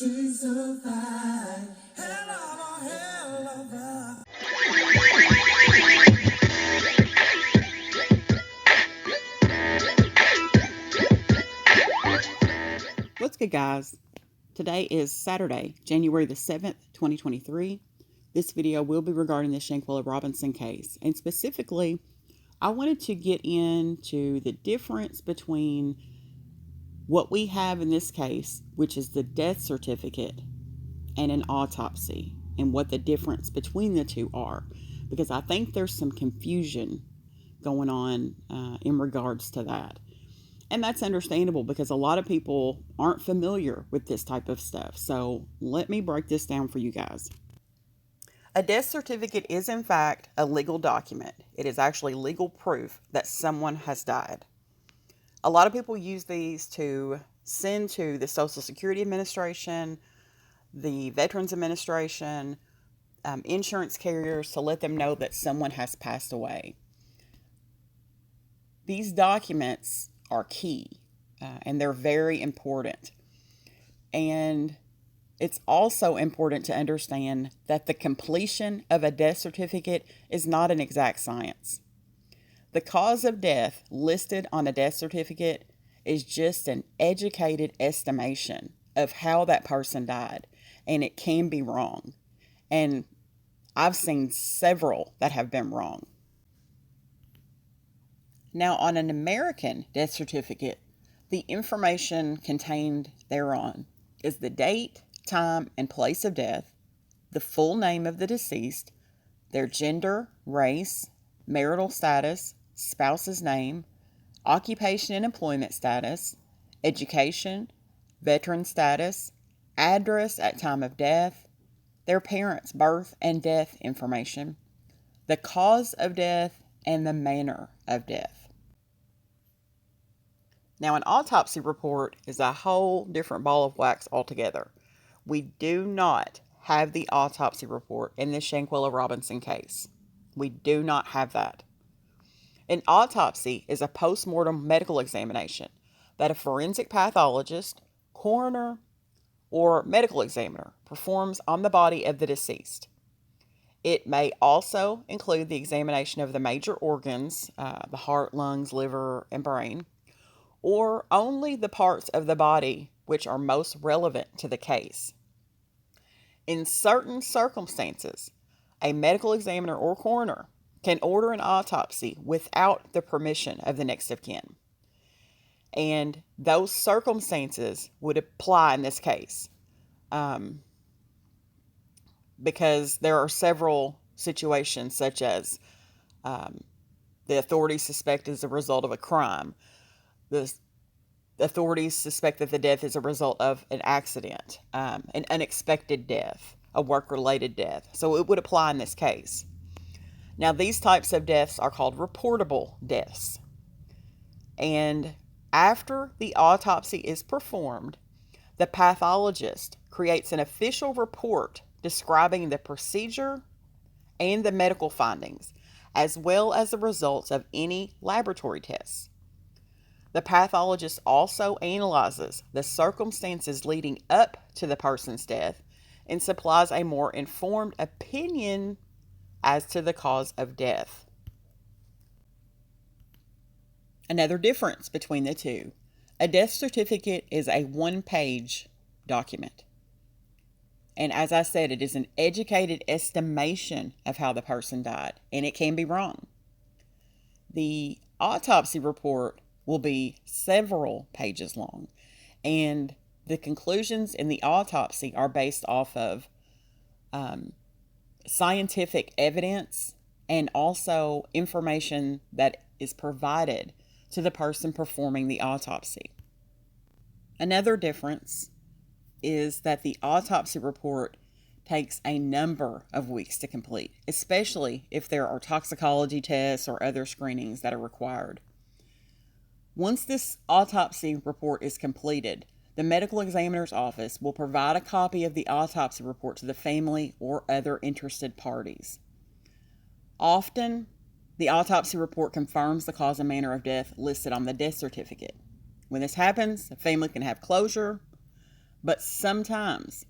She's so fine. Hell of a hell of a. What's good, guys? Today is Saturday, January the 7th, 2023. This video will be regarding the Shanquella Robinson case. And specifically, I wanted to get into the difference between what we have in this case, which is the death certificate, and an autopsy, and what the difference between the two are. Because I think there's some confusion going on in regards to that. And that's understandable because a lot of people aren't familiar with this type of stuff. So let me break this down for you guys. A death certificate is, in fact, a legal document. It is actually legal proof that someone has died. A lot of people use these to send to the Social Security Administration, the Veterans Administration, insurance carriers to let them know that someone has passed away. These documents are key, and they're very important. And it's also important to understand that the completion of a death certificate is not an exact science. The cause of death listed on a death certificate is just an educated estimation of how that person died, and it can be wrong. And I've seen several that have been wrong. Now, on an American death certificate, the information contained thereon is the date, time, and place of death, the full name of the deceased, their gender, race, marital status, spouse's name, occupation and employment status, education, veteran status, address at time of death, their parents' birth and death information, the cause of death, and the manner of death. Now, an autopsy report is a whole different ball of wax altogether. We do not have the autopsy report in the Shanquella Robinson case. We do not have that. An autopsy is a post-mortem medical examination that a forensic pathologist, coroner, or medical examiner performs on the body of the deceased. It may also include the examination of the major organs, the heart, lungs, liver, and brain, or only the parts of the body which are most relevant to the case. In certain circumstances, a medical examiner or coroner can order an autopsy without the permission of the next of kin. And those circumstances would apply in this case, because there are several situations such as the authorities suspect as a result of a crime. The authorities suspect that the death is a result of an accident, an unexpected death, a work-related death. So it would apply in this case. Now, these types of deaths are called reportable deaths. And after the autopsy is performed, the pathologist creates an official report describing the procedure and the medical findings, as well as the results of any laboratory tests. The pathologist also analyzes the circumstances leading up to the person's death and supplies a more informed opinion as to the cause of death. Another difference between the two: a death certificate is a one-page document. And as I said, it is an educated estimation of how the person died, and it can be wrong. The autopsy report will be several pages long, and the conclusions in the autopsy are based off of scientific evidence and also information that is provided to the person performing the autopsy. Another difference is that the autopsy report takes a number of weeks to complete, especially if there are toxicology tests or other screenings that are required. Once this autopsy report is completed, the medical examiner's office will provide a copy of the autopsy report to the family or other interested parties. Often, the autopsy report confirms the cause and manner of death listed on the death certificate. When this happens, the family can have closure, but sometimes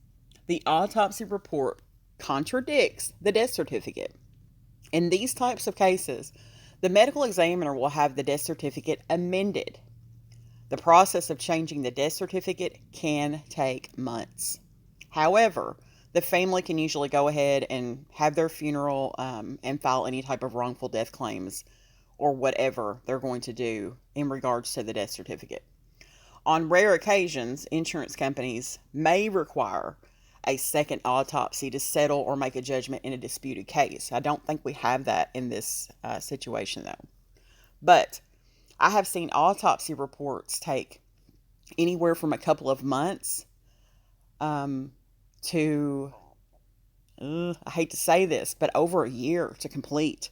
the autopsy report contradicts the death certificate. In these types of cases, the medical examiner will have the death certificate amended. The process of changing the death certificate can take months. However, the family can usually go ahead and have their funeral and file any type of wrongful death claims or whatever they're going to do in regards to the death certificate. On rare occasions, insurance companies may require a second autopsy to settle or make a judgment in a disputed case. I don't think we have that in this situation, though. But I have seen autopsy reports take anywhere from a couple of months to, I hate to say this, but over a year to complete.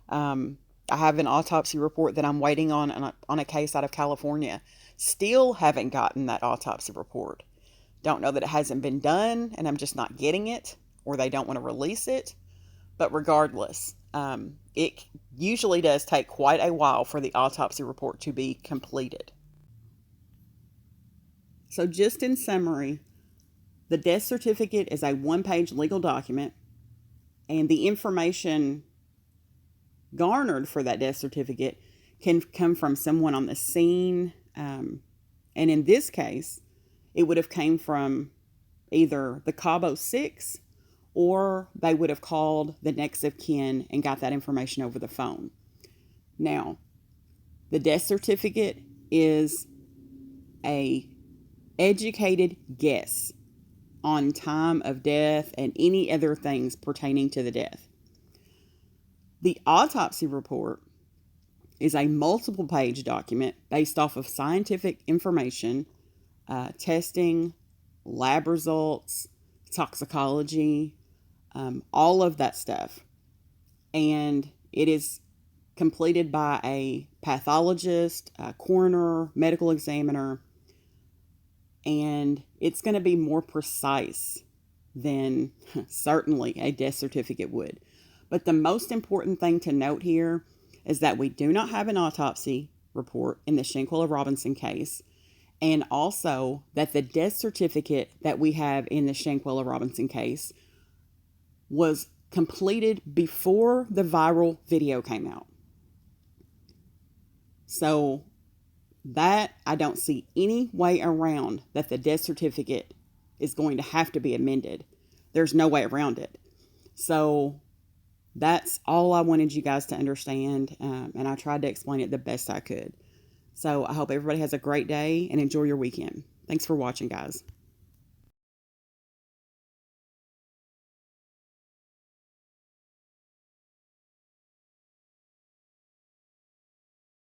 I have an autopsy report that I'm waiting on a case out of California. Still haven't gotten that autopsy report. Don't know that it hasn't been done and I'm just not getting it, or they don't want to release it. But regardless, it usually does take quite a while for the autopsy report to be completed. So just in summary, the death certificate is a one-page legal document, and the information garnered for that death certificate can come from someone on the scene. And in this case, it would have came from either the Cabo 6 or they would have called the next of kin and got that information over the phone. Now, the death certificate is a educated guess on time of death and any other things pertaining to the death. The autopsy report is a multiple page document based off of scientific information, testing, lab results, toxicology, all of that stuff. And it is completed by a pathologist, a coroner, medical examiner, and it's going to be more precise than certainly a death certificate would. But the most important thing to note here is that we do not have an autopsy report in the Shanquella Robinson case, and also that the death certificate that we have in the Shanquella Robinson case was completed before the viral video came out. So that I don't see any way around that the death certificate is going to have to be amended. There's no way around it. So that's all I wanted you guys to understand, and I tried to explain it the best I could. So I hope everybody has a great day and enjoy your weekend. Thanks for watching, guys.